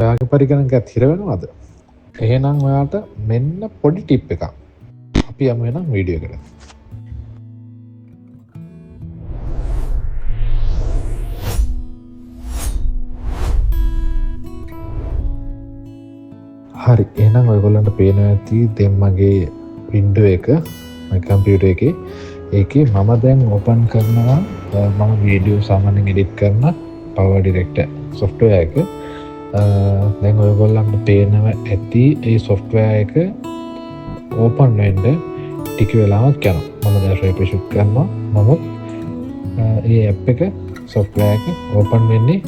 ඔයාගේ පරිගණකයත් හිර වෙනවද? එහෙනම් ඔයාට මෙන්න පොඩි ටිප් එකක්. අපි යමු එහෙනම් වීඩියෝ එකට. හරි, එහෙනම් ඔයගොල්ලන්ට පේනවා ඇති දැන් මගේ වින්ඩෝ එක මගේ කම්පියුටර් එකේ. ඒකේ මම දැන් ඕපන් කරනවා මම වීඩියෝ සාමාන්‍යයෙන් එඩිට් කරන Power Director software එක. දැන් ඔයගොල්ලන්ට පේනවා ඇති ඒ software එක ඕපන් වෙන්න ටික වෙලාවක් යනවා. මම දැන් refresh කරනවා. නමුත් ඒ app එක software එක ඕපන් වෙන්නේ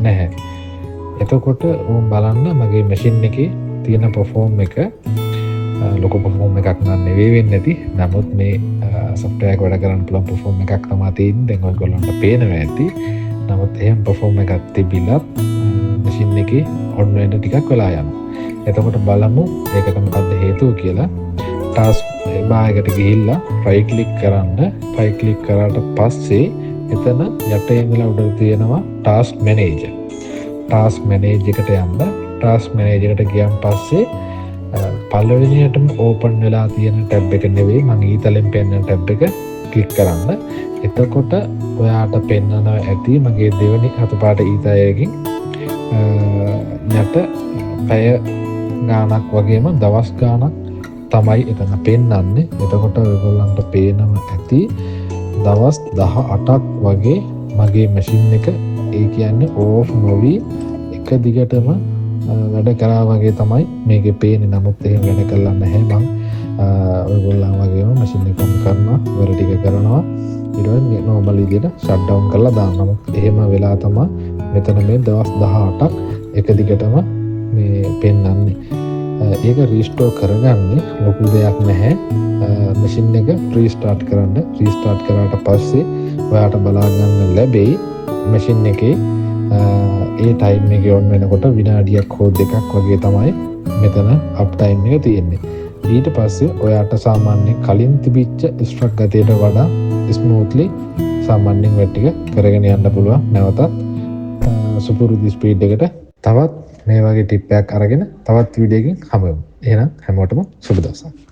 නැහැ. එතකොට ඕම් බලන්න මගේ මැෂින් එකේ තියෙන perform එක ලොකු perform එකක් නෙවෙයි වෙන්නේ නැති. නමුත් මේ software එක වැඩ කරන්න පුළුවන් perform එකක් තමයි තියෙන්නේ. දැන් ඔයගොල්ලන්ට පේනවා ඇති. නමුත් එහෙම perform එකක් තිබිලත් මැෂින් එකේ on වෙන්න ටිකක් වෙලා යනවා. එතකොට බලමු ඒකට මොකද්ද හේතුව කියලා. task bar එකට ගිහිල්ලා right click කරන්න. right click කරාට පස්සේ එතන යට ඉඳලා උඩ තියෙනවා task manager. ටාස්ක් මැනේජ් එකට යන්න. ටාස්ක් මැනේජ් එකට ගියන් පස්සේ පළවෙනියටම ඕපන් වෙලා තියෙන ටැබ් එක නෙවෙයි මම ඊතලෙන් පෙන්නන ටැබ් එක ක්ලික් කරන්න. එතකොට ඔයාට පෙන්නනවා ඇති මගේ දෙවෙනි අතපාට ඊතලයකින් යට පැය ගාණක් වගේම දවස් ගාණක් තමයි එතන පෙන්නන්නේ. එතකොට ඔයගොල්ලන්ට පේනවා ඇති දවස් 18ක් වගේ මගේ මැෂින් එක ඒ කියන්නේ ඕෆ් නොවි එක දිගටම වැඩ කරා වගේ තමයි මේකේ පේන්නේ. නමුත් එහෙම වැඩ කරලා නැහැ. මම ඔයගොල්ලන් වගේම මැෂින් එක ඔන් කරනවා, වැඩ ටික කරනවා, ඊට පස්සේ නෝමල් විදිහට ෂට් ඩවුන් කරලා දානවා. නමුත් එහෙම වෙලා තමයි මෙතන මේ දවස් 18ක් එක දිගටම මේ පෙන්වන්නේ. ඒක රීස්ටෝර් කරගන්නේ ලොකු දෙයක් නැහැ. මැෂින් එක රීස්ටාර්ට් කරන්න. රීස්ටාර්ට් කරාට පස්සේ ඔයාට බලා ගන්න ලැබෙයි මැෂින් එකේ ඒ ටයිම් එක ඔන් වෙනකොට විනාඩියක් හෝ දෙකක් වගේ තමයි මෙතන අප් ටයිම් එක තියෙන්නේ. ඊට පස්සේ ඔයාට සාමාන්‍ය කලින් තිබිච්ච ස්ට්‍රක් ගතියට වඩා ස්මූත්ලි සාමාන්‍යයෙන් වැඩ ටික කරගෙන යන්න පුළුවන්. නැවතත් සුපුරුදු ස්පීඩ් එකට තවත් මේ වගේ ටිප් එකක් අරගෙන තවත් වීඩියෝ එකකින් හමු වෙමු. එහෙනම් හැමෝටම සුබ දවසක්.